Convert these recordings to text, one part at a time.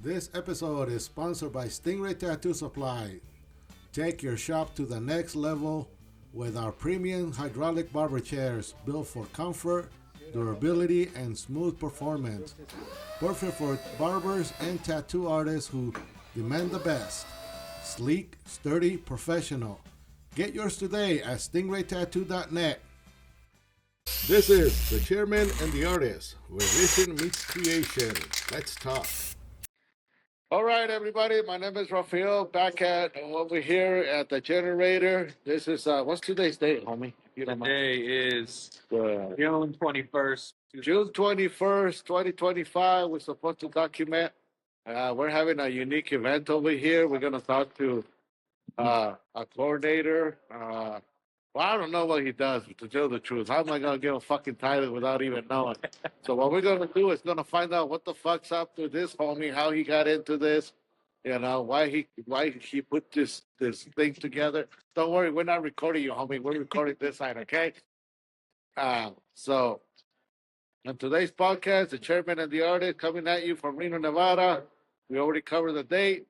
This episode is sponsored by Stingray Tattoo Supply. Take your shop to the next level with our premium hydraulic barber chairs built for comfort, durability, and smooth performance. Perfect for barbers and tattoo artists who demand the best. Sleek, sturdy, professional. Get yours today at stingraytattoo.net. This is the chairman and the artist, where vision meets creation. Let's talk. All right, everybody. My name is Rafael. Back at over here at the generator. This is what's today's date, homie? If you don't mind. Today is Uh, June 21st. June 21st, 2025. We're supposed to document. We're having a unique event over here. We're gonna talk to a coordinator. Well, I don't know what he does, to tell the truth. How am I going to give a fucking title without even knowing? So what we're going to do is going to find out what the fuck's up to this homie, how he got into this, why he put this thing together. Don't worry, we're not recording you, homie. We're recording this side, okay? So on today's podcast, the chairman and the artist coming at you from Reno, Nevada. We already covered the date.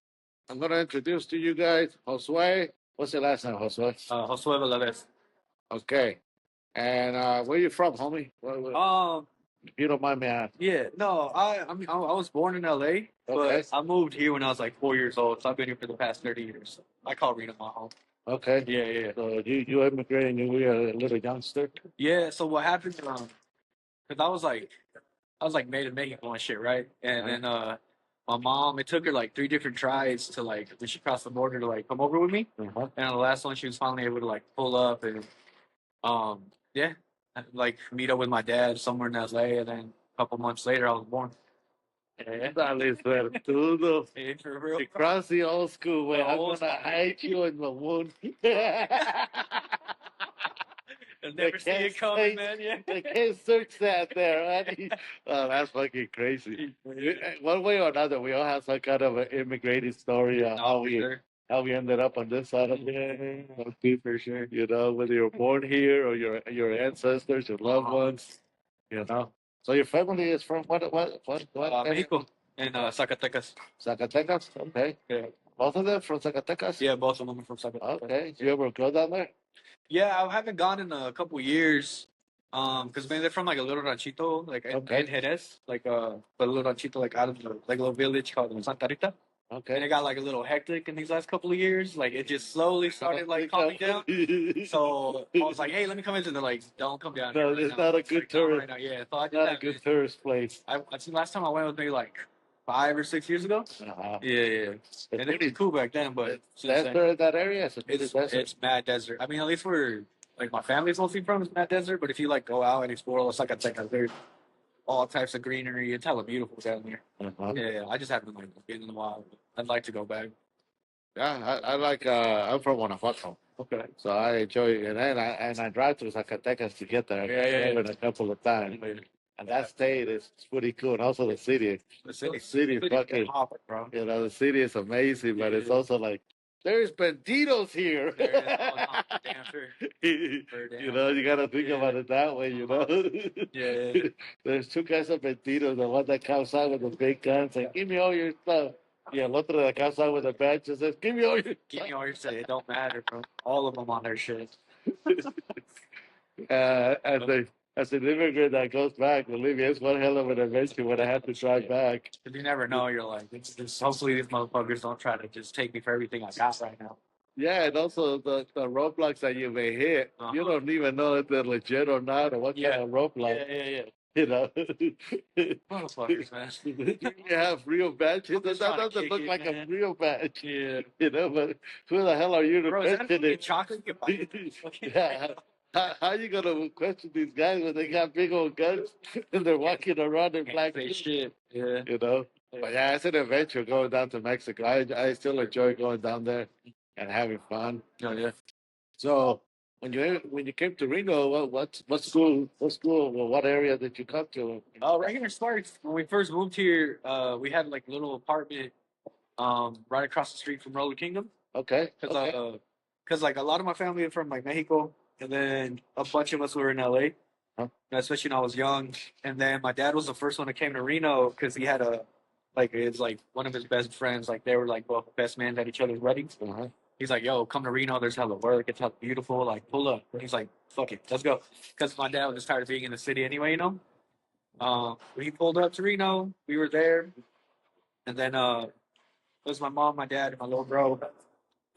I'm going to introduce to you guys Josue. What's your last name, Josue? Josue Valadez. Okay. And where you from, homie? If you don't mind me asking. Yeah, no, I was born in LA, but Okay. I moved here when I was like 4 years old, so I've been here for the past 30 years. I call Reno my home. Okay. Yeah. So you immigrated and you were a little youngster? Yeah, so what happened, because I was like made in Mexico and shit, right? And then my mom, it took her like 3 different tries to like, when she crossed the border to like come over with me. Uh-huh. And on the last one, she was finally able to like pull up and yeah, like meet up with my dad somewhere in LA, and then a couple months later, I was born. Dale, suertudo. Yeah, for real. You cross the old school way. The I'm old going to hide you in the wound. I'll never see it coming, man. Yeah. They can't search that there, man. Oh, that's fucking crazy. One way or another, we all have some kind of an immigrating story. Oh, sure. How we ended up on this side of Yeah, for sure. whether you're born here or your ancestors, your loved ones. So your family is from what? Mexico and Zacatecas. Zacatecas? Okay. Yeah. Both of them from Zacatecas? Yeah, both of them are from Zacatecas. Okay. Do you ever go down there? Yeah, I haven't gone in a couple years. Because man, they're from like a little ranchito, like Okay. in Jerez, like a little ranchito, like out of like a little village called Santa Rita. And Okay. it got like a little hectic in these last couple of years. Like it just slowly started like calming down. So I was like, "Hey, let me come in." And they're like, "Don't come down." No, here right it's now. not a It's good like, "No, tourist. right now." Yeah, so I did Not a that. good tourist place. I think last time I went was maybe like 5 or 6 years ago. Uh-huh. Yeah. And it was cool back then, but since then, Desert in that area? It's it's mad desert. I mean, at least where like my family's mostly from is mad desert. But if you like go out and explore, it's like there's all types of greenery. It's hella beautiful down there. Uh-huh. Yeah, I just haven't like been in a while. I'd like to go back. Yeah, I like. I'm from Guanajuato, Okay. so I enjoy it, and I drive to Zacatecas to get there. Yeah. I've been a couple of times, and that state is pretty cool, and also the city. The city, The city is fucking. bro. The city is amazing, but it's Yeah. also like there's banditos here. There is, damn sure. You gotta think about it that way. Yeah. There's two kinds of banditos. The one that comes out with the big guns and give me all your stuff. Yeah, el otro that comes out with the badge and says, give me all your Give me all your shit. It don't matter, bro. All of them on their shit. As an immigrant that goes back, believe me, it's one hell of an adventure when I had to drive back. Because you never know. You're like, hopefully these motherfuckers don't try to just take me for everything I got right now. Yeah, and also the roadblocks that you may hit, you don't even know if they're legit or not, or what kind of roadblock. Yeah. You know, Motherfuckers, man. you have real badges. That doesn't look like a real badge. Yeah. But who the hell are you to Bro, is that question fucking it? chocolate? You can buy it. Yeah. How you gonna question these guys when they got big old guns and they're walking around in black Say suits? shit. Yeah. But yeah, it's an adventure going down to Mexico. I still enjoy going down there and having fun. Oh, yeah. So when you came to Reno, what school, what area did you come to? Right here in Sparks, when we first moved here, we had like a little apartment right across the street from Roller Kingdom. Okay. Because like a lot of my family are from like Mexico, and then a bunch of us were in LA, especially when I was young. And then my dad was the first one that came to Reno because he had Like it's like one of his best friends. Like they were like both best men at each other's weddings. Uh-huh. He's like, "Yo, come to Reno. There's hella work. It's hella beautiful. Like, pull up." He's like, "Fuck it, let's go." Because my dad was just tired of being in the city anyway, you know. We pulled up to Reno. We were there, and then it was my mom, my dad, and my little bro.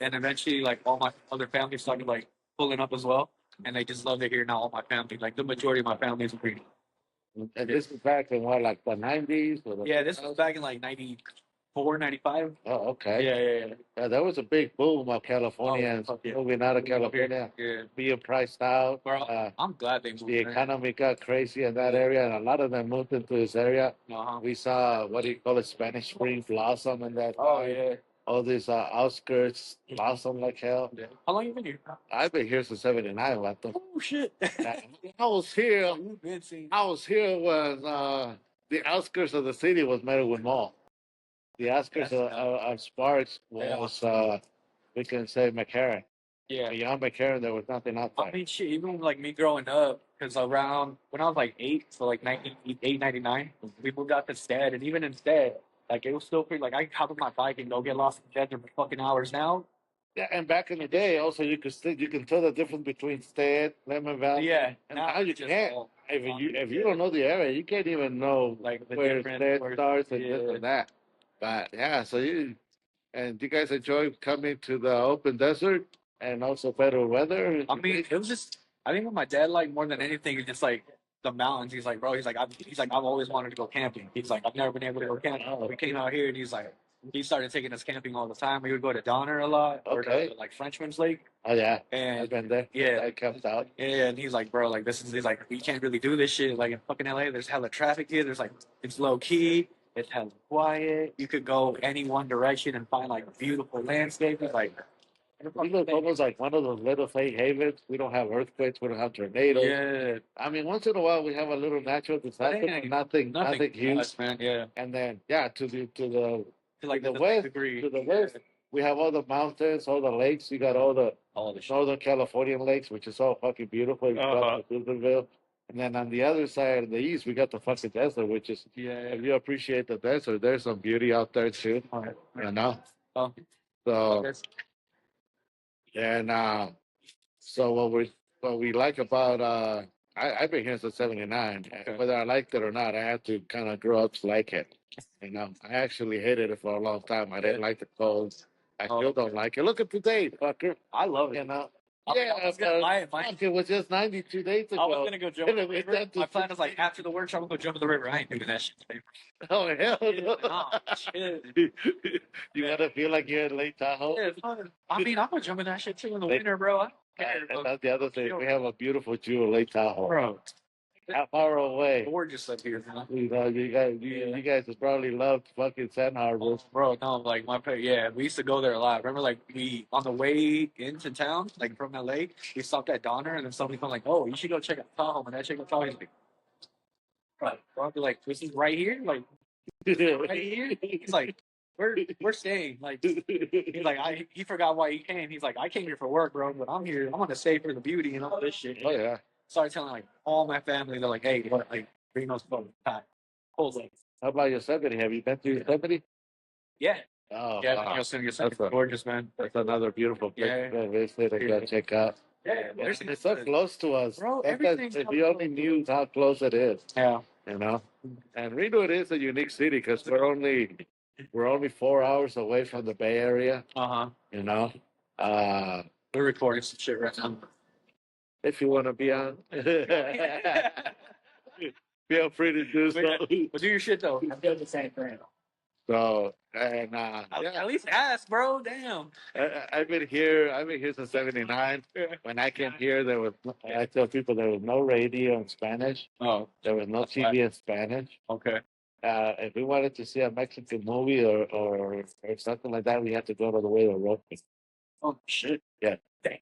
And eventually, like all my other family started like pulling up as well, and they just loved it here. Now all my family, like the majority of my family is in Reno. And this is back in what, like the 90s? Or the Yeah, this was back in like 94, 95. Oh, okay. Yeah. Yeah, there was a big boom of Californians fuck yeah. moving out of California, Yeah. being priced out. Bro, I'm glad they moved The there. economy got crazy in that area, and a lot of them moved into this area. Uh-huh. We saw, what do you call it, Spanish Spring blossom in that. Oh, yeah. All these outskirts blossom like hell. Yeah. How long you been here? I've been here since '79, Vato. Oh, shit. I was here. You've been seeing. I was here when the outskirts of the city was Merriwood Mall. The outskirts of Sparks was, we can say, McCarran. Yeah. Beyond McCarran, there was nothing out there. I mean, shit, even like me growing up, because around when I was like 8, so like 98, 99, we moved out to Stead, and even in Stead, like it was still pretty, like I could hop on my bike and go get lost in the desert for fucking hours now. Yeah, and back in the day, also you can tell the difference between Stead, Lemon Valley, Yeah. and now you can't. If you don't know the area, you can't even know like the where different Stead where- starts and this and that. But yeah, so you guys enjoy coming to the open desert and also better weather. I mean, it was just, I think what my dad liked more than anything is just like the mountains. He's like, bro, I've always wanted to go camping. He's like, I've never been able to go camping. We came out here and he's like, he started taking us camping all the time. We would go to Donner a lot, or to, like Frenchman's Lake. Oh yeah, And I've been there. yeah, I camped out. Yeah, and he's like, bro, like he's like, we can't really do this shit. Like in fucking LA, there's hella traffic here. There's like, it's low key. It's hella quiet. You could go any one direction and find like beautiful landscapes. Like, we look almost like one of those little safe havens. We don't have earthquakes. We don't have tornadoes. yeah, I mean, once in a while we have a little natural disaster, but nothing huge. much, man. Yeah, And then to the like the west, degree. to the west, we have all the mountains, all the lakes. You got all the Northern Californian lakes, which is all fucking beautiful. You got the Silverville. And then on the other side, in the east, we got the fucking desert, which is, if you appreciate the desert, there's some beauty out there too. You know? Oh. So, and so what we like about I've been here since '79. Whether I liked it or not, I had to kind of grow up to like it. You know, I actually hated it for a long time. I didn't like the cold. I still don't like it. Look at today, fucker. I love it. You know. Yeah, I was gonna buy it. It was just 92 days ago. I was gonna go jump in the river. My plan was like after the workshop, I'm gonna go jump in the river. I ain't doing that shit today. Oh hell no! Nah, shit. You gotta feel like you're in Lake Tahoe. Yeah, I mean, I'm gonna jump in that shit too in the winter, bro. I don't care. And that's the other thing. We have a beautiful jewel, Lake Tahoe. Bro, How far away? gorgeous up here, man. You know, you guys have probably loved fucking San Harbor. Bro, no, like we used to go there a lot. Remember, like we on the way into town, like from LA, we stopped at Donner, and then somebody come like, "Oh, you should go check out Tahoe." And I check out Tahoe. He's like, bro, I'd be like, "This is right here, like right here." He's like, "We're staying." Like he's like, he forgot why he came. He's like, "I came here for work, bro, but I'm here. I'm gonna stay for the beauty and all this shit." Oh yeah. Started telling like all my family, they're like, "Hey, what, like Reno's fun, Cold Lake." How about Yosemite? Have you been to Yosemite? Yeah. Oh, Yeah, wow. Yosemite's That's gorgeous, man. That's another beautiful place to visit and go check out. Yeah, It's so close to us. Bro, Sometimes if you only knew how close it is, Yeah. you know. And Reno, it is a unique city because we're only 4 hours away from the Bay Area, you know. We're recording some shit right now. If you want to be on, feel free to do so. But do your shit though. I'm doing the same thing. So and At least ask, bro. Damn. I've been here since '79. When I came here, I tell people there was no radio in Spanish. Oh, There was no TV in Spanish. okay. If we wanted to see a Mexican movie or something like that, we had to go to the way to Roku. Oh shit. Yeah. Dang.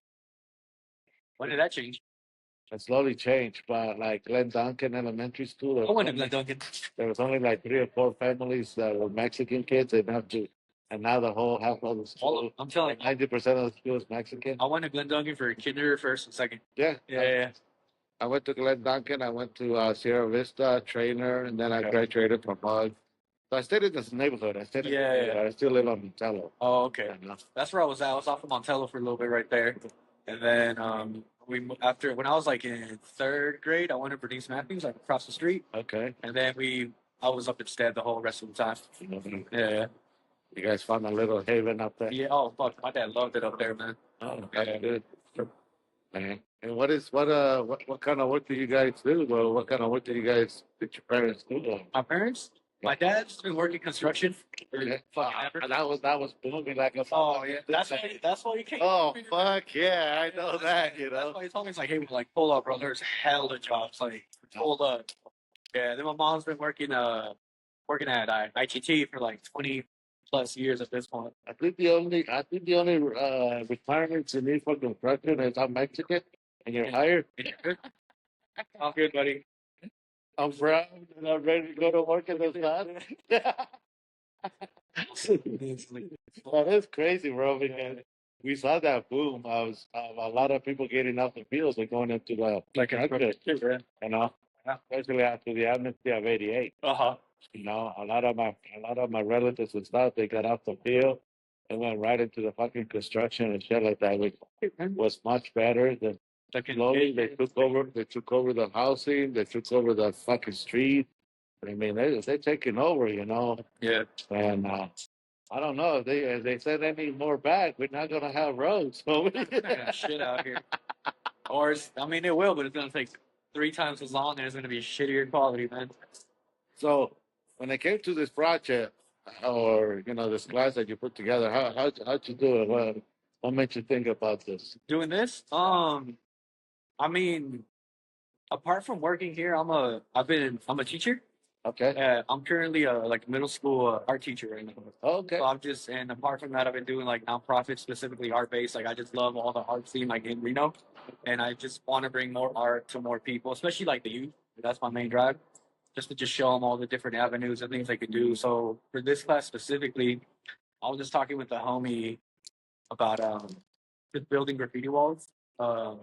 When did that change? It slowly changed, but like Glen Duncan Elementary School, I went to Glen Duncan. there was only like 3 or 4 families that were Mexican kids, and now the whole half of the school, I'm telling you, 90% of the school is Mexican. I went to Glen Duncan for kinder, first, and second. Yeah. Yeah. I went to Glen Duncan. I went to Sierra Vista, Trainer, and then I graduated from Mug. So I stayed in this neighborhood. I stayed. Yeah. I still live on Montello. Oh, okay. That's where I was at. I was off of Montello for a little bit right there, and then after when I was like in third grade, I went to Bernice Matthews like across the street, Okay. and then I was up instead the whole rest of the time. Yeah. You guys found a little haven up there. Yeah. Oh fuck, my dad loved it up there, man. Oh, that's good. Man. And what kind of work do you guys do? Well, what kind of work did your parents do? My parents, my dad's been working construction. Yeah. Fucking ever. That was booming like a. Oh yeah, that's why you came. Oh fuck yeah, I know that. You That's know. why he told me, it's like, hey, like pull up, bro. There's hella jobs. Like pull up. Yeah. Then my mom's been working at ITT for like 20+ years at this point. I think the only requirements you need for construction is I'm Mexican and you're hired. I'm good, buddy. I'm proud and I'm ready to go to work in this class. That is crazy, bro, because we saw that boom of a lot of people getting off the fields and going into the construction, you know, especially after the amnesty of '88. Uh-huh. You know, a lot of my relatives and stuff, they got off the field and went right into the fucking construction and shit like that, which was much better than slowly they took over the housing, they took over the fucking street. I mean, they're taking over, you know. Yeah. And I don't know if they send any more back, we're not gonna have roads. So Shit out here. Or I mean, it will, but it's gonna take 3 times as long, and it's gonna be shittier quality, man. So when it came to this project, or you know, this class that you put together, how'd you do it? What made you think about this? Doing this, I mean, apart from working here, I'm a teacher. Okay. I'm currently a like middle school art teacher right now. Okay. So and apart from that, I've been doing like nonprofits, specifically art based. Like I just love all the art scene like in Reno, and I just want to bring more art to more people, especially like the youth. That's my main drive, just to just show them all the different avenues and things they can do. So for this class specifically, I was just talking with the homie about just building graffiti walls. I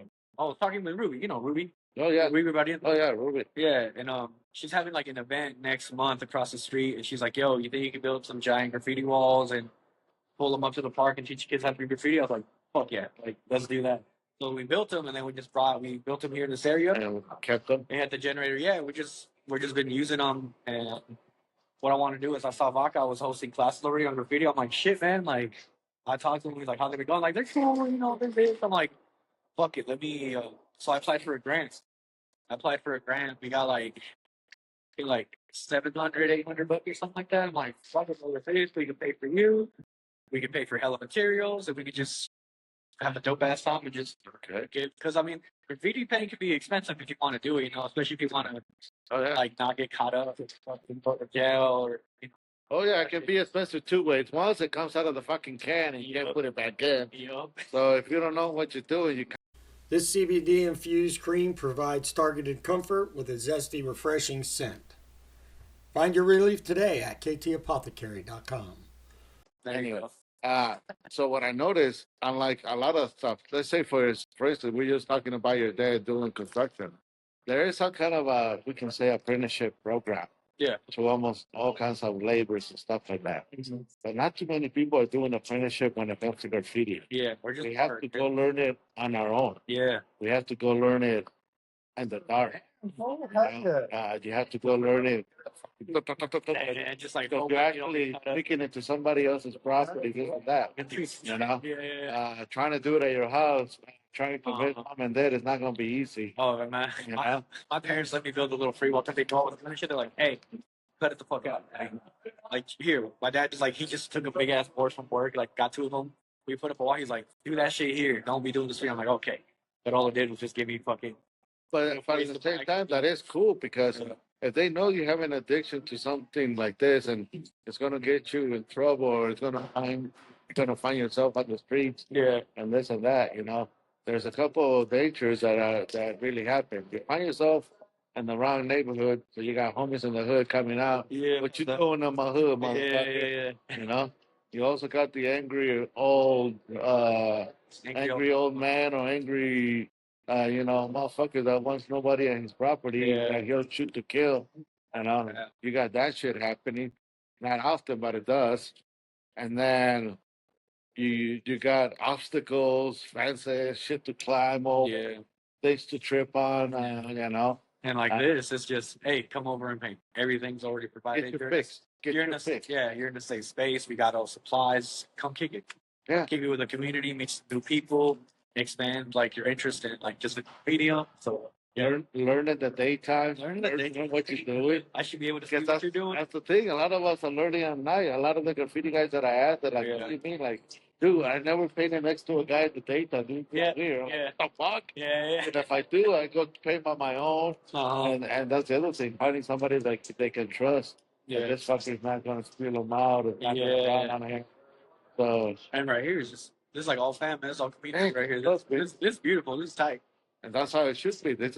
was talking with Ruby. You know Ruby. Oh yeah. Ruby Valadez. Oh yeah, Ruby. Yeah, and she's having like an event next month across the street, and she's like, "Yo, you think you can build some giant graffiti walls and pull them up to the park and teach kids how to do graffiti?" I was like, "Fuck yeah, like let's do that." So we built them, and then we built them here in this area, and we kept them. They had the generator. Yeah, we're just been using them, and what I want to do is I saw Vaca was hosting classes already on graffiti. I'm like, shit, man, like I talked to him. He's like, how they been going? Like they're cool, you know, they're big. I'm like, fuck it, let me. So I applied for a grant. We got like 700, 800 bucks or something like that. I'm like, fuck it, over this. We can pay for you. We can pay for hella materials, and we could just have a dope ass time and just get. Because I mean, graffiti painting can be expensive if you want to do it, you know, especially if you want to like not get caught up in fucking jail or. You know. Oh yeah, it can be expensive two ways. Once it comes out of the fucking can and you can't put it back in. Yep. So if you don't know what you're doing, you. This CBD infused cream provides targeted comfort with a zesty, refreshing scent. Find your relief today at ktapothecary.com. Anyway, so what I noticed, unlike a lot of stuff, let's say for instance, we're just talking about your dad doing construction. There is some kind of we can say apprenticeship program. Yeah. To almost all kinds of labors and stuff like that. Mm-hmm. But not too many people are doing apprenticeship when it comes to graffiti. Yeah, we have to go learn it on our own. Yeah. We have to go learn it in the dark. You have to go learn it. And just like you're actually picking into somebody else's property, this and that. You know? Yeah. Trying to do it at your house, trying to convince mom and dad is not going to be easy. Oh, man. You know? My parents let me build a little free wall. They go with shit. They're like, hey, cut it the fuck out. Like, here, my dad he just took a big ass board from work, like, got 2 of them. We put up a wall. He's like, do that shit here. Don't be doing this free. I'm like, okay. But all it did was just give me fucking. But at the same time, that is cool because if they know you have an addiction to something like this and it's going to get you in trouble or it's going to find yourself on the streets and this and that, you know, there's a couple of dangers that really happen. You find yourself in the wrong neighborhood, so you got homies in the hood coming out. Yeah. What you doing in my hood, motherfucker? Yeah. You know? You also got the angry old man or angry motherfucker that wants nobody in his property, that he'll shoot to kill. You got that shit happening. not often, but it does. And then you got obstacles, fences, shit to climb over, Yeah. things to trip on, you know. And like Uh, this, it's just, hey, come over and paint. Everything's already Get provided. your You're fix. Get you're in your a fix. yeah, you're in a safe space. We got all supplies. Come kick it. Yeah. Kick it with the community, meet some new people, expand like your interest in like just the medium. So yeah, Learn in the daytime. learn in the daytime. Learn what you're doing. I should be able to see Because what you're doing. that's the thing. A lot of us are learning at night. A lot of the graffiti guys that I asked, they're like, Yeah. what do you mean? Like, dude, I never painted next to a guy at the daytime. Dude, Yeah, weird. yeah. What the fuck? Yeah, And if I do, I go paint by my own. uh-huh. And that's the other thing. Finding somebody that they can trust. Yeah. That this fucker's not going to steal them out or not going to Yeah. run on him. So, And right here is just this is like all family. It's all community Hey, right here. that's This beautiful. This is tight. and that's how it should be. This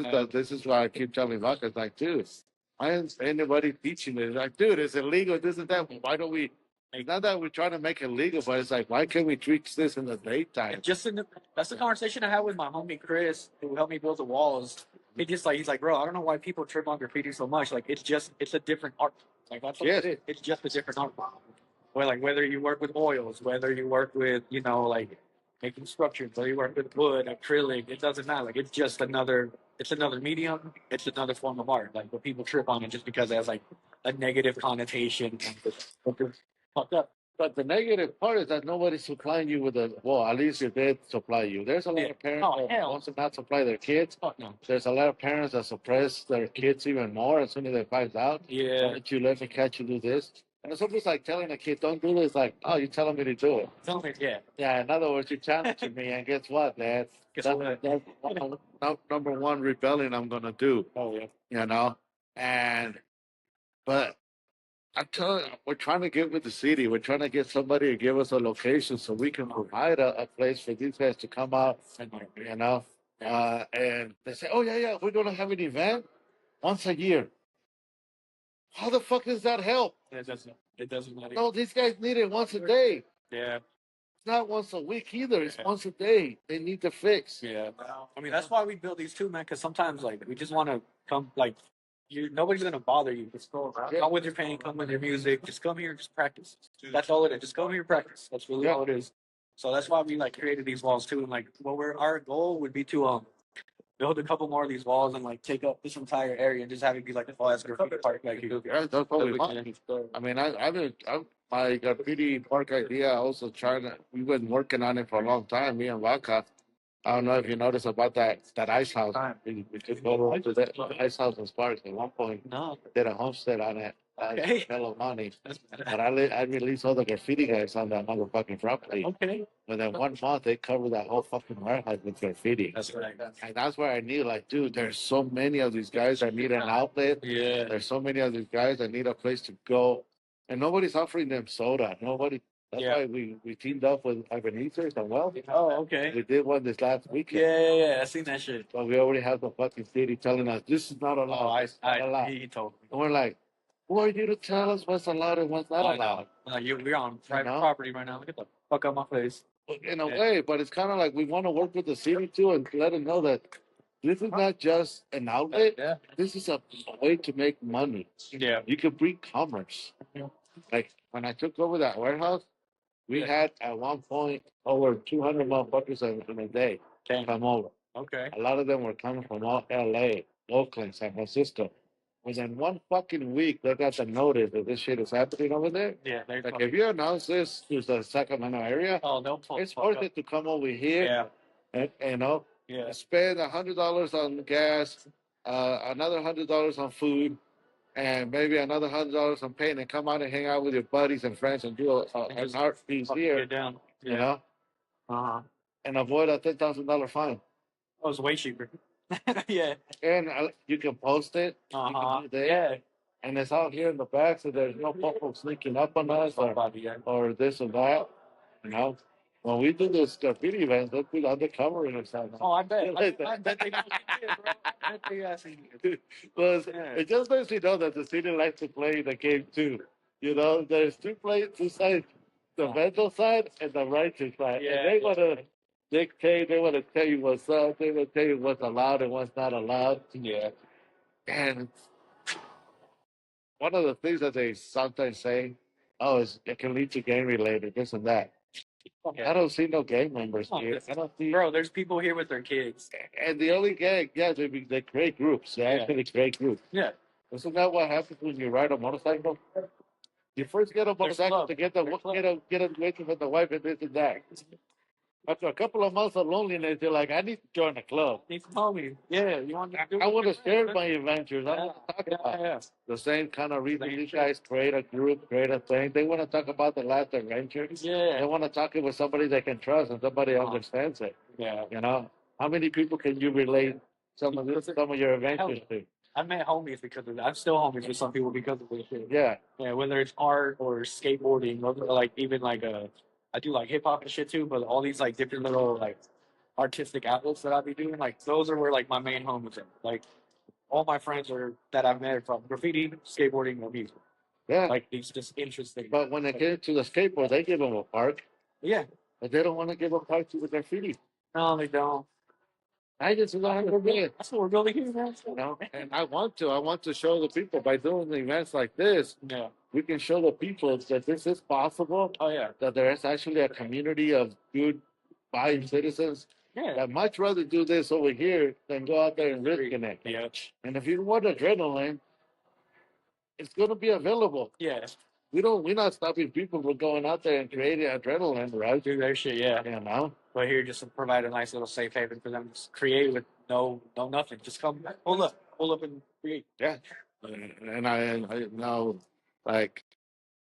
is why I keep telling Marcus, like, dude, why isn't anybody teaching it? Like, dude, it's illegal, this and that. Why don't we? It's not that we're trying to make it legal, but it's like, why can't we treat this in the daytime? Just in the, that's the conversation I had with my homie Chris, who helped me build the walls. He's like, bro, I don't know why people trip on graffiti so much. Like, it's a different art. Like that's what Yes. it is. It's just a different art. Where like whether you work with oils, whether you work with like making structures, whether you work with wood, acrylic, it doesn't matter. Like it's just it's another medium. It's another form of art. Like but people trip on it just because it has like a negative connotation. Fucked up. But the negative part is that nobody's supplying you with a well, at least if they supply you. There's a lot of parents Oh, that hell. want to not supply their kids. Fuck no. There's a lot of parents that suppress their kids even more as soon as they find out. Yeah. Why don't you let me catch you do this? And it's almost like telling a kid, don't do this, like, oh, you're telling me to do it. Tell me, yeah. Yeah, in other words, you're challenging me, and guess what, Dad? Guess That's number one rebellion I'm gonna do. Oh yeah. You know, but I'm telling you, we're trying to get with the city. We're trying to get somebody to give us a location so we can provide a place for these guys to come out. You know, and they say, oh yeah, we're gonna have an event once a year. How the fuck does that help? It doesn't. It doesn't matter. No, these guys need it once a day. Yeah. It's not once a week either. It's Yeah. once a day. They need to fix. Yeah. I mean, that's why we build these too, man. Because sometimes, like, we just want to come, like, nobody's gonna bother you. Just go around. Come with your paint. Come with your music. Just come here and just practice. That's all it is. Just come here and practice. That's really all it is. So that's why we like created these walls too. And like, our goal would be to build a couple more of these walls and like take up this entire area and just have it be like a full ass graffiti park like you. Yeah, that's what we want. I mean, I'm my graffiti park idea. Also trying to. We've been working on it for a long time. Me and Waka. I don't know if you noticed about that ice house. We took over to that ice house in Sparks at one point. No. Did a homestead on it. Okay. Hell of money. That's better. But I released all the graffiti guys on that motherfucking property. Okay. Within 1 month, they covered that whole fucking warehouse with graffiti. That's right. And that's where I knew, like, dude, there's so many of these guys that need an outlet. Yeah. There's so many of these guys that need a place to go. And nobody's offering them soda. Nobody. That's Yeah. why we teamed up with Ebenezer and well. Oh, okay. We did one this last weekend. Yeah. I seen that shit. But we already have the fucking city telling us this is not allowed. Oh, This is not allowed. he told me. And we're like, who are you to tell us what's allowed and what's not allowed? We're on private know? property right now. Get the fuck out my face. In a way, but it's kind of like we want to work with the city too and let them know that this is not just an outlet. Yeah. This is a way to make money. Yeah. You can bring commerce. Yeah. Like when I took over that warehouse, we Yeah. had at one point over 200 motherfuckers in a day come over. Okay. A lot of them were coming from all LA, Oakland, San Francisco. Within 1 fucking week, they got the notice that this shit is happening over there. Yeah. Like if you announce this to the Sacramento area, they'll pull it's worth it to come over here. Yeah. And, you know, Yeah. spend $100 on gas, another $100 on food, and maybe another $100 on paint, and come out and hang out with your buddies and friends and do an art piece here. Get down. You know, and avoid a $10,000 fine. That was way cheaper. Yeah. And you can post it. You can do that. Yeah. And it's out here in the back, so there's no people sneaking up on us or this or that. You know, when we do this graffiti events, they'll be undercover and something. Oh, I bet. I bet they know what you did, bro. I bet they actually did. Because Yeah. it just lets you know that the city likes to play the game too. You know, there's two sides, the mental side and the righteous side. Yeah, And they yeah. want to dictate, they want to tell you what's up, they want to tell you what's allowed and what's not allowed. Yeah. And one of the things that they sometimes say oh, it can lead to gang related, this and that. Okay. I don't see no gang members Oh, here. I don't see. Bro, there's people here with their kids. And the only gang, yeah, they create groups. They actually create groups. Yeah. Isn't that what happens when you ride a motorcycle? You first get a motorcycle to get away from the wife and this and that. After a couple of months of loneliness, you're like, I need to join a club. Need some homies. Yeah, you want to do I want to share my adventures. I Yeah, want to talk yeah, about yeah. the same kind of reason Same these shit. guys create a group, create a thing. They want to talk about the last adventure. They Yeah. want to talk it with somebody they can trust and somebody understands it. Yeah. You know, how many people can you relate some of your adventures to? I met homies because of that. I'm still homies with some people because of this shit. Yeah, Yeah, whether it's art or skateboarding, or like even like I do like hip hop and shit too. But all these like different little like artistic outlets that I be doing, like those are where like my main homies are. Like all my friends are that I've met from graffiti, skateboarding, or music. yeah. Like these just interesting. But when they get to the skateboard, they give them a park, Yeah, but they don't want to give a park to the graffiti. no, they don't. I just don't understand. That's what we're building here, man. You know, and I want to show the people by doing events like this. Yeah. We can show the people that this is possible. Oh yeah. That there is actually a community of good, fine citizens Yeah. that much rather do this over here than go out there and risk it. Yeah. And if you want adrenaline, it's going to be available. Yeah. We're not stopping people from going out there and creating adrenaline, right? Do their shit. Yeah. You know. But here, just to provide a nice little safe haven for them to create with no nothing. Just come, pull up and create. Yeah. And I now, like,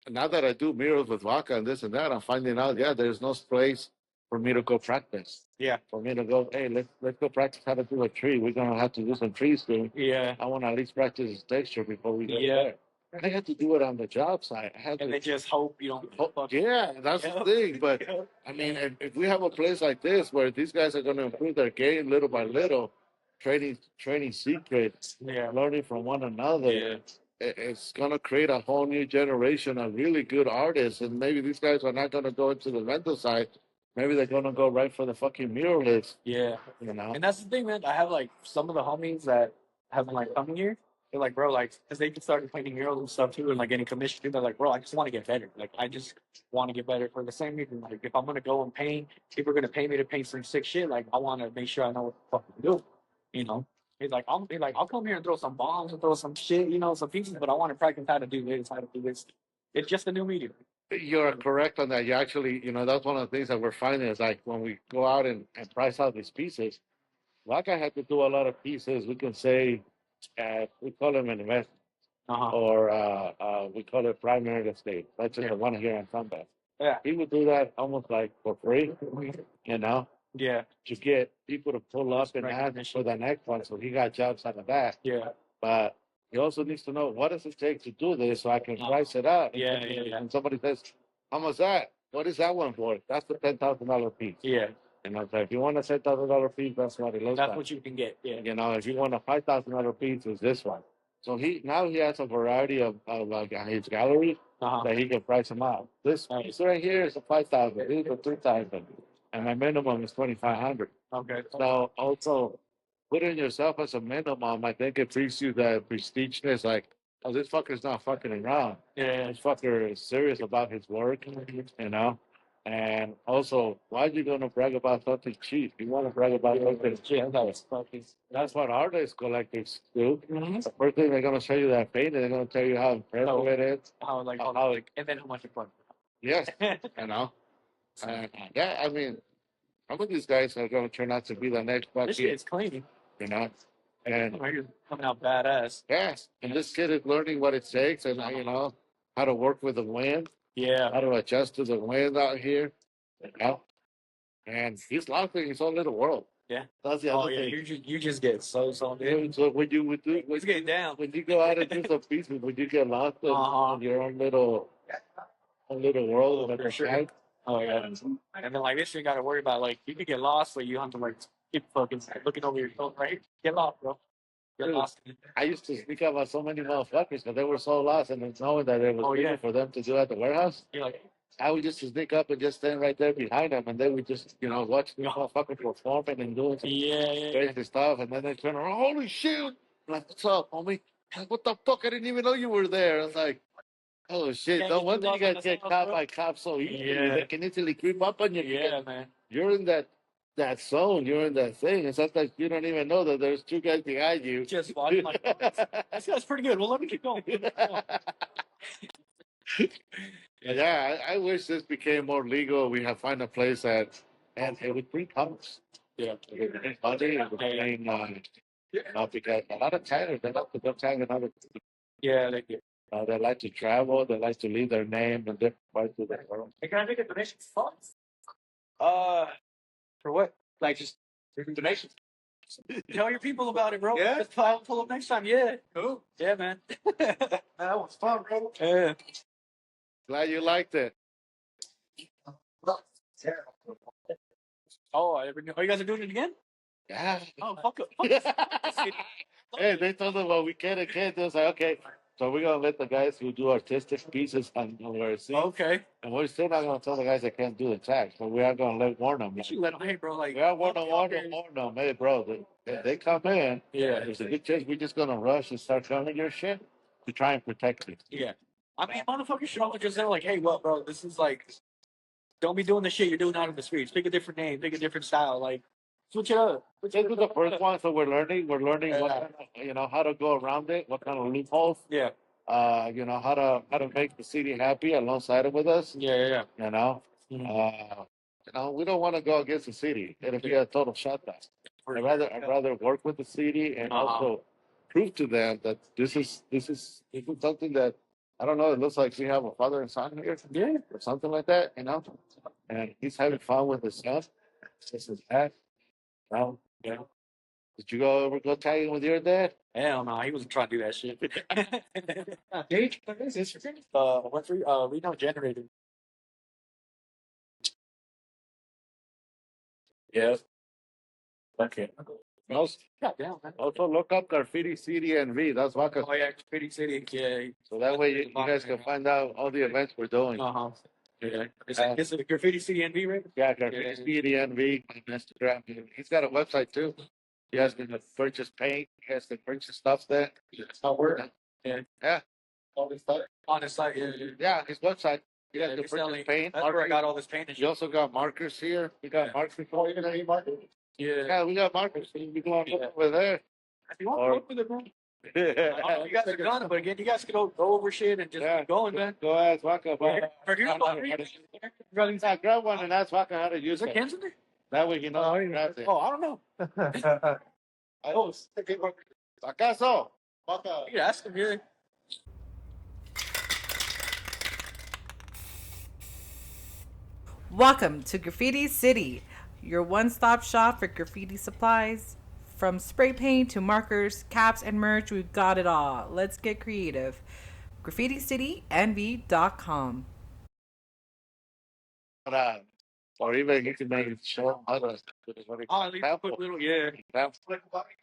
now that I do murals with vodka and this and that, I'm finding out, yeah, there's no place for me to go practice. Yeah. For me to go, hey, let's go practice how to do a tree. We're gonna have to do some trees soon. Yeah. I want to at least practice this texture before we get Yeah. there. I had to do it on the job site. I had And to. they just hope you don't. Yeah, that's the thing. But I mean, if we have a place like this where these guys are going to improve their game little by little, training secrets, Yeah. learning from one another, Yeah. it's going to create a whole new generation of really good artists. And maybe these guys are not going to go into the rental side. Maybe they're going to go right for the fucking muralist. Yeah. You know. And that's the thing, man. I have like some of the homies that have been like coming here. They're like, bro, like, because they just started painting murals and stuff too, and like getting commissioned too. They're like, bro, I just want to get better. Like, I just want to get better for the same reason. Like, if I'm gonna go and paint, people are gonna pay me to paint some sick shit. Like, I want to make sure I know what the fuck to do. You know, I'll come here and throw some bombs and throw some shit, you know, some pieces, but I want to practice how to do this, how to do this. It's just a new medium. You're correct on that. You actually, you know, that's one of the things that we're finding is like when we go out and price out these pieces, like I had to do a lot of pieces, we can say, we call them an investment. Or we call it primary estate. That's just the one here in Sunday. Yeah. He would do that almost like for free, you know, Yeah. to get people to pull up and ask for the next one. So he got jobs out of that. Yeah. But he also needs to know what does it take to do this so I can price it out. Yeah. And somebody says, how much that? What is that one for? That's the $10,000 piece. Yeah. You know, so if you want a $10,000 piece, that's what it looks like. That's what you can get. Yeah. You know, if you want a $5,000 piece, it's this one. So he has a variety of his gallery that he can price them out. This piece right here is a 5,000. This is a 3,000, and my minimum is 2,500. Okay. So also putting yourself as a minimum, I think it brings you that prestigeness. Like, oh, this fucker's not fucking around. Yeah. This fucker is serious about his work. You know. And also, why are you going to brag about something cheap? You want to brag about something cheap. That's what artists, collectors do. Mm-hmm. The first thing they're going to show you that painting, they're going to tell you how impressive it is. And then how much it costs. Yes, you know. Yeah, I mean, some of these guys are going to turn out to be the next This shit is clean. you know. And You're coming out badass. yes, and this kid is learning what it takes and, you know, how to work with the wind. Yeah. How to adjust to the wind out here, you know? And he's lost in his own little world. Yeah. That's the other thing. You just get so good. So when you Let's get down. when you go out and do some pieces, when you get lost in your own little world of For sure. understanding. Oh yeah. And then like this, you got to worry about like you could get lost, but you have to like keep fucking looking over your shoulder. Right? Get lost, bro. Get Dude, lost. I used to sneak up on so many motherfuckers because they were so lost, and then knowing that it was easy for them to do at the warehouse. You're like, I would just sneak up and just stand right there behind them, and they would just, you know, watch the motherfuckers performing and doing some crazy stuff, and then they turn around, holy shit! I'm like, what's up, homie? Like, what the fuck? I didn't even know you were there. I was like, Oh shit! Can't No get wonder too you lost guys on get the caught bro. by cops so easily. Yeah. They can easily creep up on you. Yeah, man. You're in that zone. You're in that thing. And sometimes you don't even know that there's two guys behind you. Just watching like, oh, this guy's pretty good. Well, let me keep going. Yeah, I wish this became more legal. We have find a place that and it would bring commerce. Yeah. It would bring money. It would bring because a lot of Chinese they love to go China and other Yeah, they do. they like to travel. They like to leave their name in different parts of the world. Hey, can I make a donation for funds? For what? Like just donations. Tell your people about it, bro. Yeah. Let's pull up next time. Yeah. Cool. Yeah, man. That was fun, bro. Yeah. Glad you liked it. Oh, I never knew. Oh, you guys are doing it again? Yeah. Oh, fuck it. Hey, they told them what we can and can't do. It's like, okay, so we're gonna let the guys who do artistic pieces on our scene. Okay. And we're still not gonna tell the guys that can't do the tax, but we are gonna warn them. You should let them, hey, bro, like. We are warn them, hey, bro, they come in. Yeah. There's a good chance we're just gonna rush and start filming your shit to try and protect it. Yeah. I mean, motherfuckers should always just say, like, hey, well, bro, this is like, don't be doing the shit you're doing out in the streets. Pick a different name, pick a different style. Like, switch it up. This is the first one, so we're learning. We're learning what how to go around it, what kind of loopholes. Yeah. How to make the city happy alongside it with us. Yeah. We don't want to go against the city. It'll be a total shutdown. I'd rather work with the city and also prove to them that this is something that I don't know. It looks like we have a father and son here, or something like that, And he's having fun with his son. This is that. Yeah. Did you ever go tagging with your dad? Hell no, he wasn't trying to do that shit. What's Reno generator? Yes. Okay. Goddamn, man. Also, look up Graffiti City and V. That's what. Oh yeah, Graffiti City. Yeah. So that way you guys can find out all the events we're doing. Yeah. Is it Graffiti City NV, right? Yeah, Graffiti City and V on Instagram. He's got a website too. He has to purchase paint. He has to purchase stuff there. How work? Yeah. All this stuff on his site. Yeah, his website. He has to purchase paint. That's where I got all this paint. You also got markers here. We got markers. Oh, you're gonna need markers? Yeah, we got markers. So you can go over there. If you want to work with it, bro. You guys are gone, but again, you guys can go over shit and just keep going, man. Go ask Waka. Grab one and ask Waka how to use it. Cans in there? That way you know how to grab it. Oh, I don't know. ¿Acaso? You can ask him here. Welcome to Graffiti City, your one-stop shop for graffiti supplies. From spray paint to markers, caps, and merch, we've got it all. Let's get creative. GraffitiCityNV.com. Or even you can make it show how to put little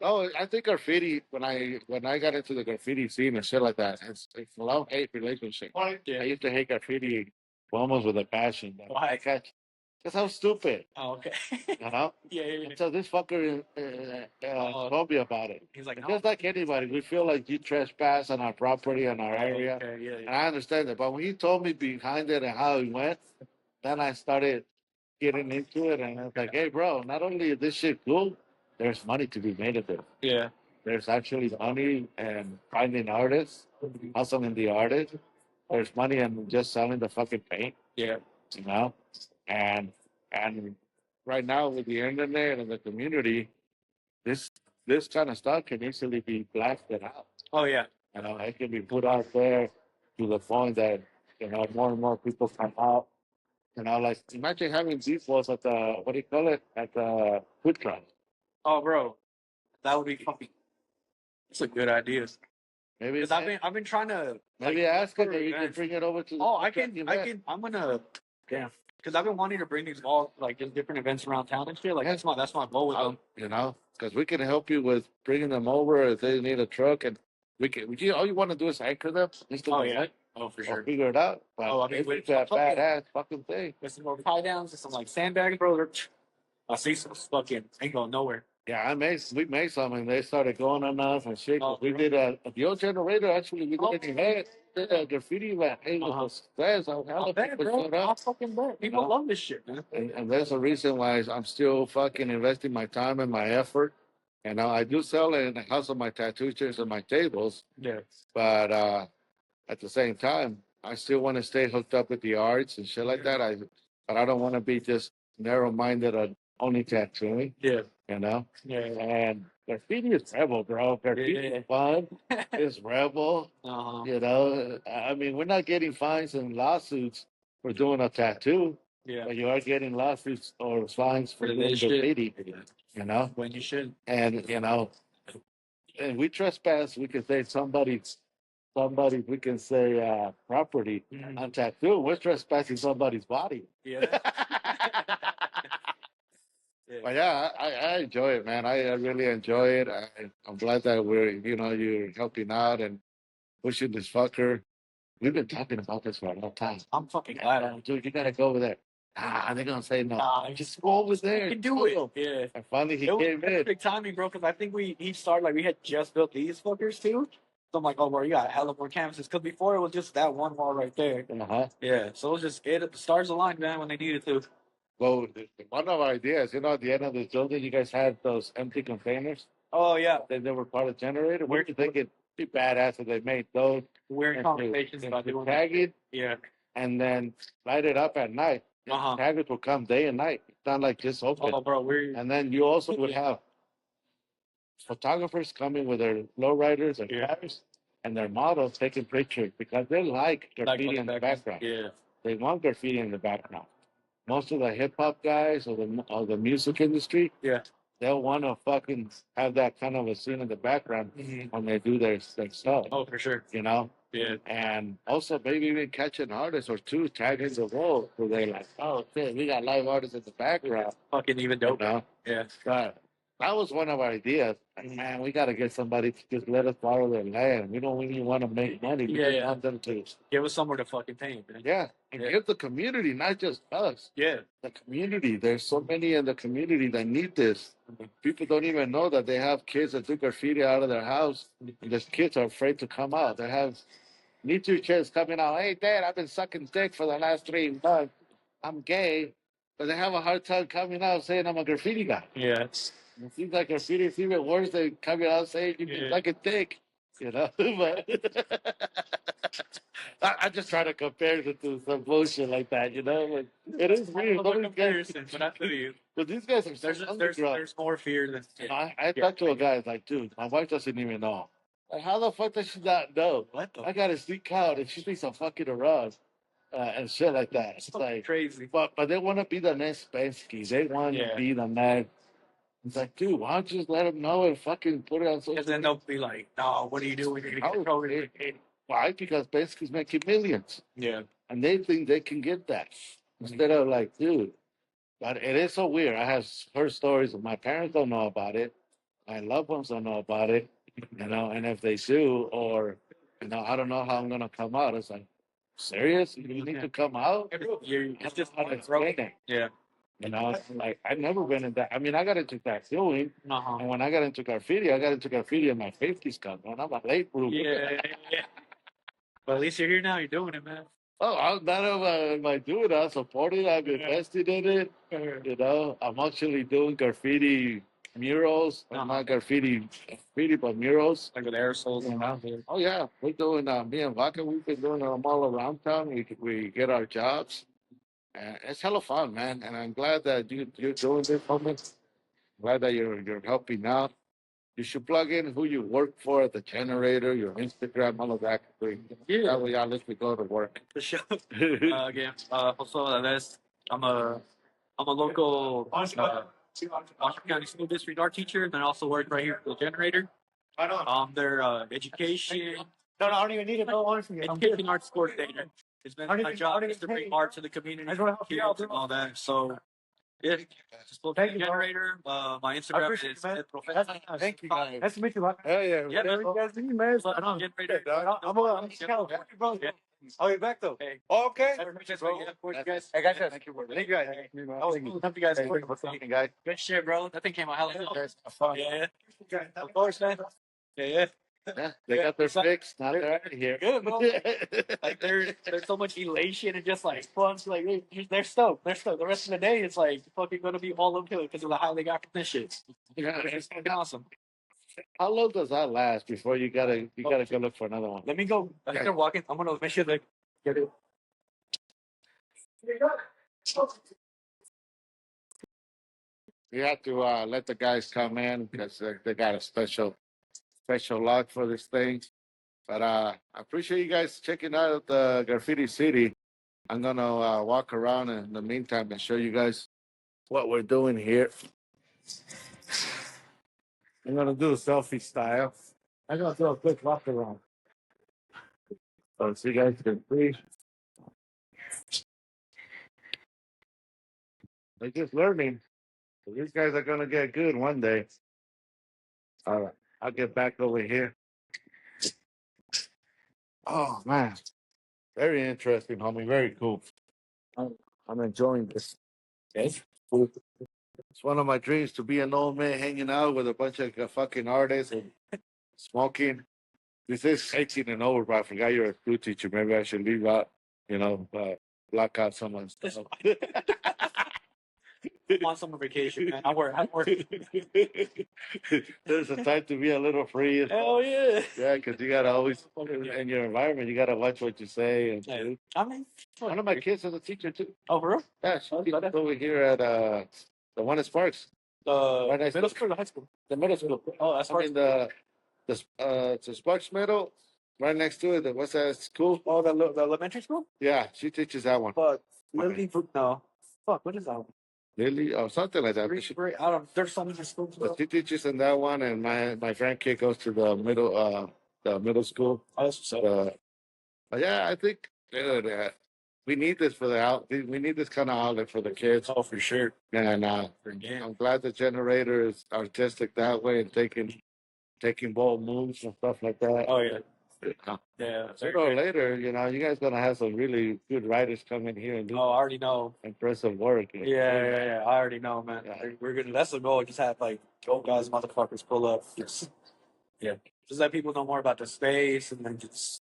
Oh, I think graffiti when I got into the graffiti scene and shit like that, it's a love-hate relationship. Yeah. I used to hate graffiti almost with a passion. Why? Because I'm stupid. Oh, okay. Yeah. And so this fucker told me about it. He's like, just like anybody, we feel like you trespass on our property, on our area. Okay, And I understand it. But when he told me behind it and how it went, then I started getting into it. And I was like, hey, bro, not only is this shit cool, there's money to be made of it. Yeah. There's actually money in finding artists, hustling the artists. There's money in just selling the fucking paint. Yeah. And right now with the internet and the community, this kind of stuff can easily be blasted out. Oh yeah. It can be put out there to the point that more and more people come out. Like imagine having these walls at the at the food truck. Oh, bro, that would be fucking. That's a good idea. Maybe because I've been trying to ask him that you can bring it over to. I can. I'm gonna. Yeah. Because I've been wanting to bring these walls, like just different events around town and shit. Like that's my goal with them. Because we can help you with bringing them over if they need a truck, and all you want to do is anchor them. Oh yeah. Oh, for sure. Figure it out. But it's that badass fucking thing. With some more tie downs and some like sandbags, bro. I see some fucking ain't going nowhere. Yeah, we made some and they started going on us and shit. We did the old generator actually. We did it in head. Yeah, graffiti, man. Hey, there's a hell I of bet, people bro. showed I up. fucking bet. People know? love this shit, man. And there's a reason why I'm still fucking investing my time and my effort. And I do sell it in the house of my tattoo chairs and my tables. Yeah. But at the same time, I still want to stay hooked up with the arts and shit like that. But I don't want to be just narrow-minded on only tattooing. Yeah. You know. Yeah. And graffiti is rebel, bro. Graffiti is fun. It's rebel. Uh-huh. You know. I mean, we're not getting fines and lawsuits for doing a tattoo. Yeah. But you are getting lawsuits or fines for doing graffiti. You know. When you should. And and we trespass. We can say somebody's we can say property on tattoo. We're trespassing somebody's body. Yeah. But yeah, I enjoy it, man. I really enjoy it. I'm glad that you're helping out and pushing this fucker. We've been talking about this for a long time. I'm fucking glad. Dude, you gotta go over there. They're gonna say no. Nah, Just go over there. You can do it. Yeah. And finally, he It was came in. perfect timing, bro, because I think he started, like, we had just built these fuckers, too. So I'm like, oh, bro, you got hella more canvases. Because before it was just that one wall right there. Uh-huh. Yeah. So it was just, the stars aligned, man, when they needed to. Well, one of our ideas, at the end of the building, you guys had those empty containers. Oh, yeah. They were part of the generator. Where do you think it'd be badass if they made those? We're in conversations about doing tag it, yeah, and then light it up at night. Uh-huh. Taggers will come day and night. It's not like just open. Oh, bro, And then you also would have photographers coming with their lowriders and cars and their models taking pictures because they like graffiti in the background. Yeah. They want graffiti in the background. Most of the hip hop guys or the music industry, Yeah. they'll want to fucking have that kind of a scene in the background when they do their stuff. Oh, for sure. You know? Yeah. And also maybe even catch an artist or two tagging the wall so they're like, oh shit, we got live artists in the background. Fucking even dope. You know? Yeah. But that was one of our ideas. Like, man, we got to get somebody to just let us borrow their land. We don't really want to make money. We just want them to give us somewhere to fucking paint, man. Yeah. And give the community, not just us. Yeah. The community. There's so many in the community that need this. People don't even know that they have kids that do graffiti out of their house. And those kids are afraid to come out. They have Me Too kids coming out. Hey, Dad, I've been sucking dick for the last 3 months. I'm gay. But they have a hard time coming out saying I'm a graffiti guy. Yeah. It seems like graffiti is even worse than coming out saying you can suck a dick. You know? But I just try to compare it to some bullshit like that, you know? Like, it is weird. But I feel you. But these guys are so There's more fear than I talked to a guy, like, dude, my wife doesn't even know. Like, how the fuck does she not know? What the I gotta sneak out and she thinks I'm fucking around and shit like that. It's like crazy. But they want to be the next Spensky. They want to be the next. It's like, dude, why don't you just let them know and fucking put it on social media? Because then they'll be like, no, what are you doing? You're going to get Why? Because Spensky's making millions. Yeah. And they think they can get that. Instead of like, dude. But it is so weird. I have heard stories of my parents don't know about it. My loved ones don't know about it. You know, and if they do, or, I don't know how I'm going to come out. It's like, serious? You need to come out? It's just how to explain it. Yeah. You know, like, I've never been in that. I mean, I got into tattooing. Uh-huh. And when I got into graffiti in my 50s, man. I'm a late bloomer. Yeah. But at least you're here now. You're doing it, man. Oh, I'm not am I doing it. I support it. I've invested in it. You know, I'm actually doing graffiti murals. Not graffiti, but murals. Like with aerosols and around here. Oh, yeah. We're doing, me and Vaca, we've been doing them all around town. We get our jobs. And it's hella fun, man. And I'm glad that you're doing this for me. Glad that you're helping out. You should plug in who you work for at the generator, your Instagram, all of that. Yeah. That way I'll let me go to work. For sure. Again, Josue Valadez. I'm a local Washington County School District art teacher, and I also work right here for the generator. Their education. No, I don't even need it. No, honestly. Education arts coordinator. It's been my job is to bring art to the community, kids and all that. So, yeah, just look at the generator. My Instagram is Professor. Thank you, guys. Nice to meet you. Hell yeah. Yeah, Whatever you guys need, man. Generator. I'm in California, bro. Yeah. I'll be back though. Hey. Oh, okay. Guys. Hey, guys. Thank you, bro. Thank you, guys. Thank you guys. Guys. Good shit, bro. That thing came out hella good. Fun. Yeah. Of course, man. Yeah. Yeah, they got their fix. Now they're out of here. Good, bro. Like there's so much elation and just like fun. Like they're stoked. They're stoked. The rest of the day, it's like fucking gonna be all uphill because of how they got this shit. Yeah. It's fucking awesome. How long does that last before you gotta go look for another one? Let me go. I think they're walking. I'm gonna make sure they get it. You have to let the guys come in because they got a special lock for this thing. But I appreciate you guys checking out the Graffiti City. I'm gonna walk around in the meantime and show you guys what we're doing here. I'm gonna do a selfie style. I'm gonna do a quick walk around. So you guys can see. They're just learning. So these guys are gonna get good one day. All right, I'll get back over here. Oh man, very interesting, homie. Very cool. I'm enjoying this. It's one of my dreams to be an old man hanging out with a bunch of fucking artists and smoking. This is 18 and over, but I forgot you're a school teacher. Maybe I should leave out, block out someone's stuff. I'm on summer vacation, man. I work. There's a time to be a little free. Hell yeah. Yeah, because you gotta always in your environment. You gotta watch what you say. And Yeah. I mean, one of my kids is a teacher too. oh, for real? Yeah, she's over here at the one at Sparks. The next middle to- school or the high school? The middle school. Oh, that's I mean the it's a Sparks Middle. Right next to it, what's that school? Oh, the elementary school? Yeah, she teaches that one. But Lily, no. Fuck, what is that one? Lily or something like that. I don't. There's so many schools. But she teaches in that one, and my grandkid goes to the middle school. Oh, that's what's up. But yeah, I think dude, we need this for the out. We need this kind of outlet for the kids. Oh, for sure. And Forget. I'm glad the generator is artistic that way and taking bold moves and stuff like that. Oh yeah. Uh, Yeah. Sooner or later, you guys gonna have some really good writers come in here and do Oh, I already know. impressive work. Yeah. I already know, man. Yeah. We're gonna. That's the goal. Just have like old guys, motherfuckers pull up. Just let people know more about the space, and then just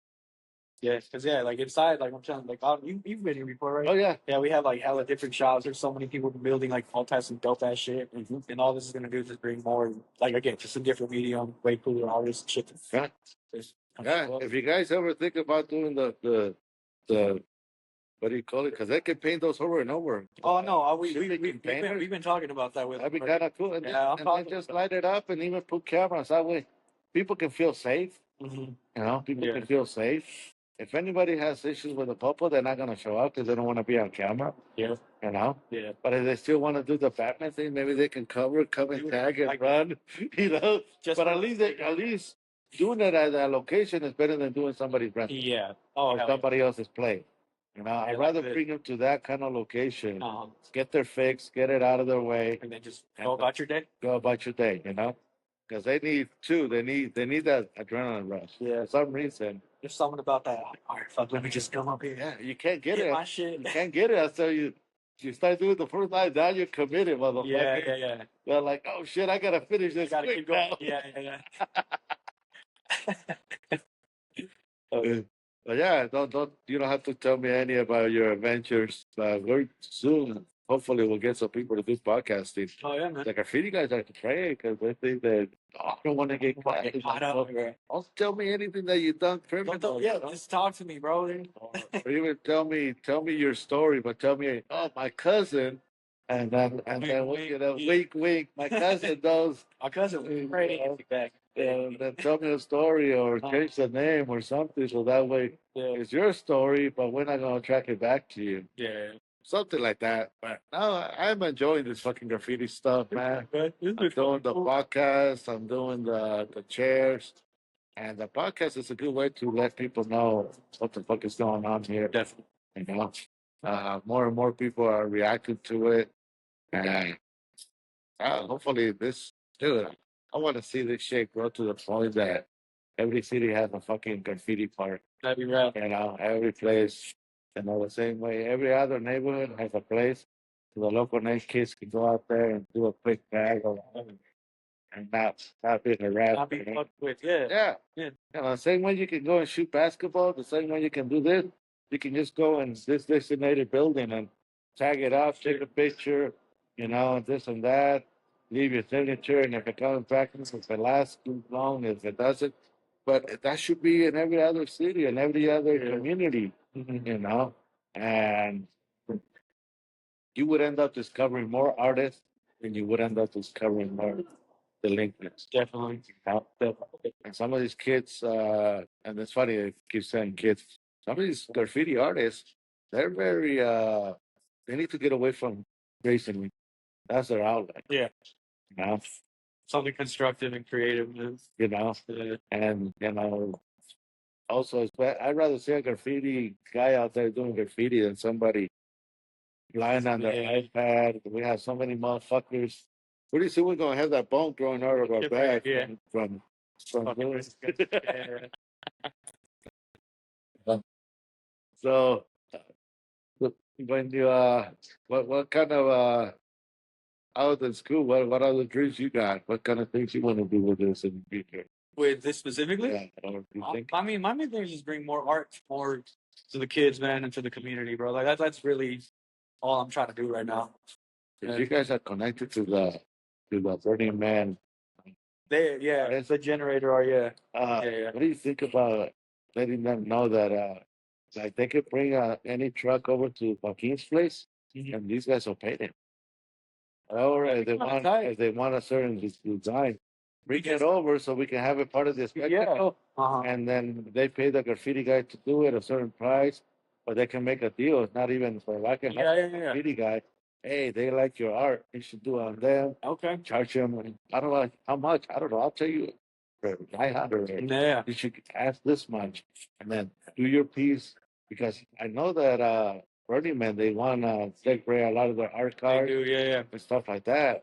because like inside, like I'm telling, like you've been here before, right? Oh yeah. Yeah, we have like hella different shops. There's so many people building like all types of dope ass shit, and all this is gonna do is just bring more, like again, just a different medium, way cooler artists, and shit. Yeah. Yeah, if you guys ever think about doing the what do you call it? Because they can paint those over and over. Oh no, we've painters? been talking about that with. That'd be kind of cool. And, Yeah, I'm and talking then just about light it up and even put cameras. That way, people can feel safe. People Yeah. can feel safe. If anybody has issues with the popo, they're not gonna show up because they don't want to be on camera. Yeah. Yeah. But if they still want to do the Batman thing, maybe they can come and tag and Like- run. Just But for- at least doing it at that location is better than doing somebody's restaurant Yeah. Oh, or hell somebody else's play. I'd like rather this. bring them to that kind of location, yeah. get their fix, get it out of their way, And then just go about your day. go about your day. Because they need that adrenaline rush. Yeah. For some reason. There's something about that. Like, all right, fuck, let me just come up here. Yeah, you can't get Get it. my shit. You can't get it until you start doing the first line. Now you're committed, motherfucker. Yeah. They're like, oh shit, I gotta finish this. Gotta quick keep going. now. Yeah. But yeah, don't you don't have to tell me any about your adventures. Very soon, hopefully, we'll get some people to do podcasting. Oh yeah, man. The graffiti guys are afraid because they think that I don't want to get caught. Get caught up. Don't tell me anything that you've done criminal. Just talk to me, bro. Or even tell me your story, but tell me, oh, my cousin, and then wink, my cousin knows. My cousin was ready to get back. And then tell me a story or change the name or something, so that way it's your story, but we're not gonna track it back to you. Yeah. Something like that. But no, I'm enjoying this fucking graffiti stuff, man. I'm doing the podcast. I'm doing the chairs, and the podcast is a good way to let people know what the fuck is going on here. Definitely. More and more people are reacting to it, and hopefully this, dude. I want to see this shit grow to the point that every city has a fucking graffiti park. That'd be right. Every place, the same way. Every other neighborhood has a place so the local kids can go out there and do a quick bag. and not being harassed. Not be you know? fucked with. Yeah. Yeah. Yeah. You know, the same way you can go and shoot basketball, the same way you can do this, you can just go in this designated building and tag it up, take a picture, you know, this and that, leave your signature, and if it comes back, if it lasts too long, if it doesn't, but that should be in every other city and every other community, you know, and you would end up discovering more artists than you would end up discovering more delinquents. Definitely. And some of these kids, and it's funny, I keep saying kids, some of these graffiti artists, they're very, they need to get away from racing. That's their outlet, Yeah. you know, Something constructive and creative, man. you know, Yeah. and, you know, also, I'd rather see a graffiti guy out there doing graffiti than somebody lying on their iPad. We have so many motherfuckers. Pretty soon we're gonna have that bone growing out of our back Yeah. from Fucking doing- yeah. So when you what kind of out of school, what other dreams you got? What kind of things you want to do with this in the future? With this specifically? Yeah, or you think? I mean, my main thing is just bring more art more to the kids, man, and to the community, bro. Like that's really all I'm trying to do right now. If you guys are connected to the Burning Man, It's the generator are yeah. what do you think about letting them know that like they could bring any truck over to Joaquin's place and these guys will pay them. Or if they want a certain design, bring it over so we can have it part of the spectacle. And then they pay the graffiti guy to do it a certain price, or they can make a deal. It's not even for like a graffiti guy. Hey, they like your art. You should do it on them. Okay. Charge them. I don't know how much. I don't know. I'll tell you. For 900. Yeah. You should ask this much, and then do your piece because I know that Burning Man they want to decorate a lot of their art They cards do, yeah. and stuff like that.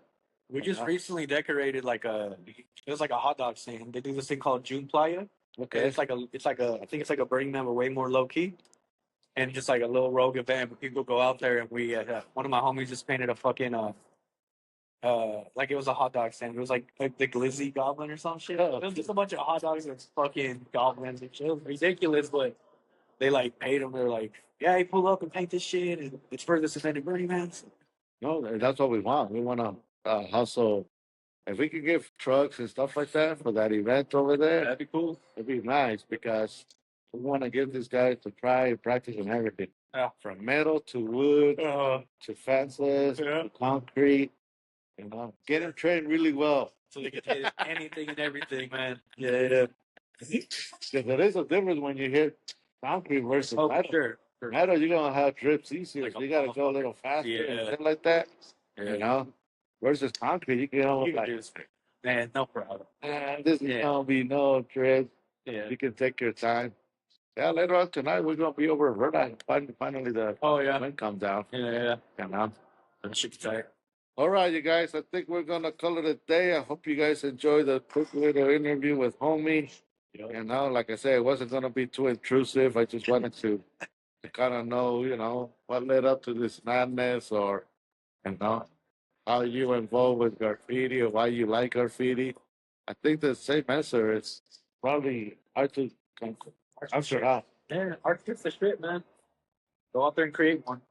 We just recently decorated it was like a hot dog stand. They do this thing called June Playa. Okay. It's like I think it's like a Burning Man, but way more low key. And just like a little rogue event, but people go out there and we one of my homies just painted a fucking like it was a hot dog stand. It was like the Glizzy Goblin or some shit. It was just a bunch of hot dogs and fucking goblins and shit. It was ridiculous, but they like paid them. They're like, yeah, hey, pull up and paint this shit, and it's for this event at Burning Man. No, that's what we want. We want to hustle. If we could give trucks and stuff like that for that event over there, That'd be cool. it'd be nice because we want to give these guys to try and practice on everything. Yeah. From metal to wood to fences Yeah. to concrete. You know, get them trained really well. So they can hit anything and everything, man. Yeah. Because there is a difference when you hit concrete versus Oh, metal. sure. Metal, you're gonna have drips easier. Like So you gotta go a little faster Yeah. and shit like that. Yeah. You know, versus concrete, you can almost You can like, do this. Man, no problem. this is gonna be no drip. Yeah. You can take your time. Yeah, later on tonight we're gonna be over at Reno. Finally, the Oh yeah. wind comes down. Yeah. You know. That shit's tight. All right, you guys. I think we're gonna call it a day. I hope you guys enjoyed the quick little interview with homie. You know, like I said, it wasn't gonna be too intrusive. I just wanted to kind of know, you know, what led up to this madness, or you know, how you involved with graffiti, or why you like graffiti. I think the same answer is probably hard to answer out. Yeah, art's the shit, man. Go out there and create one.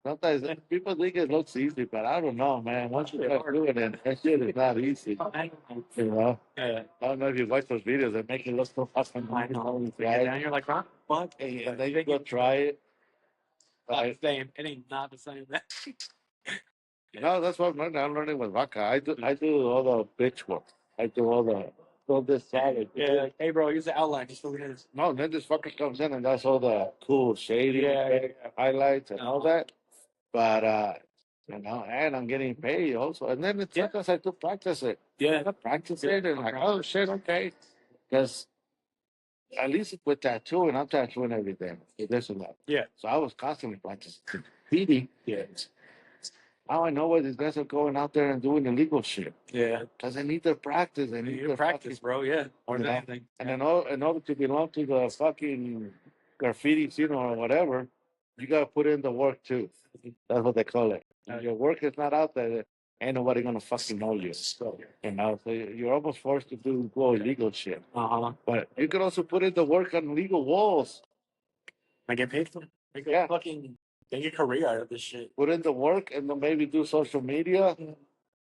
Sometimes people think it looks easy, but I don't know, man. Once you start doing it, that shit is not easy. You know? Yeah. I don't know if you watch those videos that make it look so fucking I know. nice. Yeah, and you're like, huh? What? And then you go try it. Not the same. It ain't not the same. No, that's what I'm learning. I'm learning with vodka. I do all the bitch work. I do all this solid. Yeah, like, hey, bro, use the outline just so it is. No, then this fucker comes in and does all the cool shading, highlights and all that. But you know, and I'm getting paid also. And then it's because I have to practice it. Yeah. I practice it and like, oh shit, okay. Because at least with tattooing, I'm tattooing everything. This and that. Yeah. So I was constantly practicing. Graffiti. Yeah. Now I know why these guys are going out there and doing illegal shit. Yeah. Because they need their practice. They need You their practice, bro. Yeah. More than You know? anything. And in order to belong to the fucking graffiti scene or whatever, you gotta put in the work too. That's what they call it. If your work is not out there, ain't nobody gonna fucking know you. You know, so you're almost forced to go illegal shit. But you could also put in the work on legal walls. I get paid for it. Make a Yeah. fucking make a career out of this shit. Put in the work and then maybe do social media.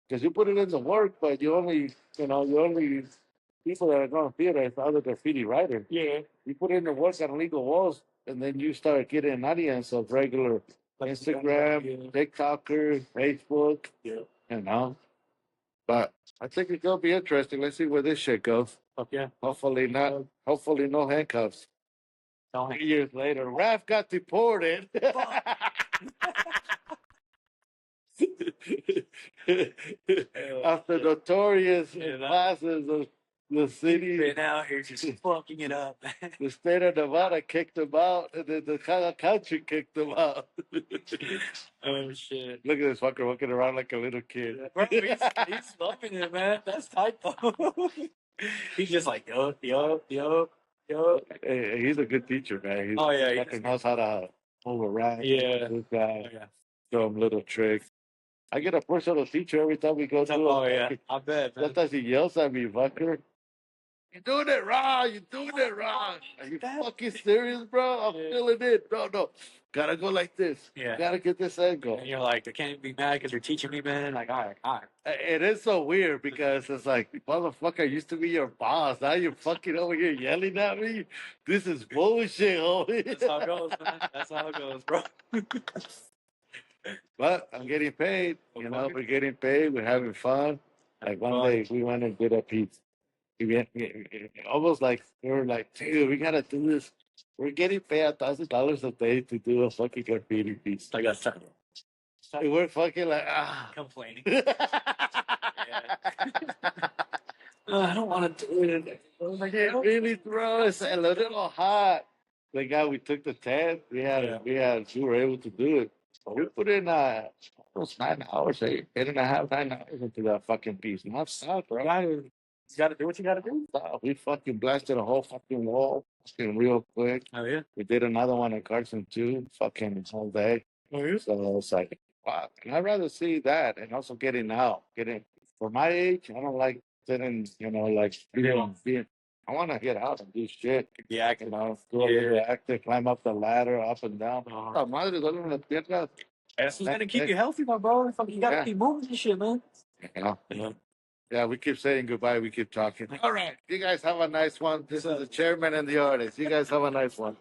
Because you put it in the work, but you only people that are going to theater is other graffiti writers. Yeah. You put in the work on legal walls, and then you start getting an audience of regular Instagram, TikToker, Facebook. Yeah. You know. But I think it's gonna be interesting. Let's see where this shit goes. Fuck yeah. Hopefully not. Hopefully no handcuffs. No 3 years later, Raph got deported. After notorious classes of the city, been out here just fucking it up. the state of Nevada kicked him out, and then the country kicked him out. Oh shit! Look at this fucker walking around like a little kid. Bro, he's loving it, man. That's tight though. He's just like yo. Hey, he's a good teacher, man. He fucking knows how to override. Yeah. This guy. Oh, yeah. Show him little tricks. I get a personal teacher every time we go through. Oh yeah, I bet, man. Sometimes he yells at me, fucker. You're doing it wrong. You're doing it wrong. Are you fucking serious, bro? I'm feeling it. No. Gotta go like this. Yeah. Gotta get this angle. And you're like, I can't be mad because you're teaching me, man. Like, all right. It is so weird because it's like, motherfucker, I used to be your boss. Now you're fucking over here yelling at me. This is bullshit, homie. That's how it goes, man. That's how it goes, bro. But I'm getting paid. You know, we're getting paid. We're having fun. Like one day we went and did a piece. Almost like we were like, dude, we gotta do this. We're getting paid $1,000 a day to do a fucking graffiti piece. I got started. And we're fucking like Complaining. I don't want to do it. It really throws a little hot. The guy we took the tent, we were able to do it. But we put in almost 9 hours, 8.5, 9 hours into that fucking piece. Not stop, bro. You gotta do what you gotta do. We fucking blasted a whole fucking wall fucking real quick. Oh yeah. We did another one in Carson too, fucking all day. Oh yeah. So it's like, wow. And I'd rather see that and also getting out. For my age, I don't like sitting, like being I want to get out and do shit. Yeah, Do a little active, climb up the ladder, up and down. Madre, duele las piernas. That's what's gonna keep you healthy, my bro. You gotta keep moving this shit, man. Yeah, we keep saying goodbye. We keep talking. All right. You guys have a nice one. This is the chairman and the artist. You guys have a nice one.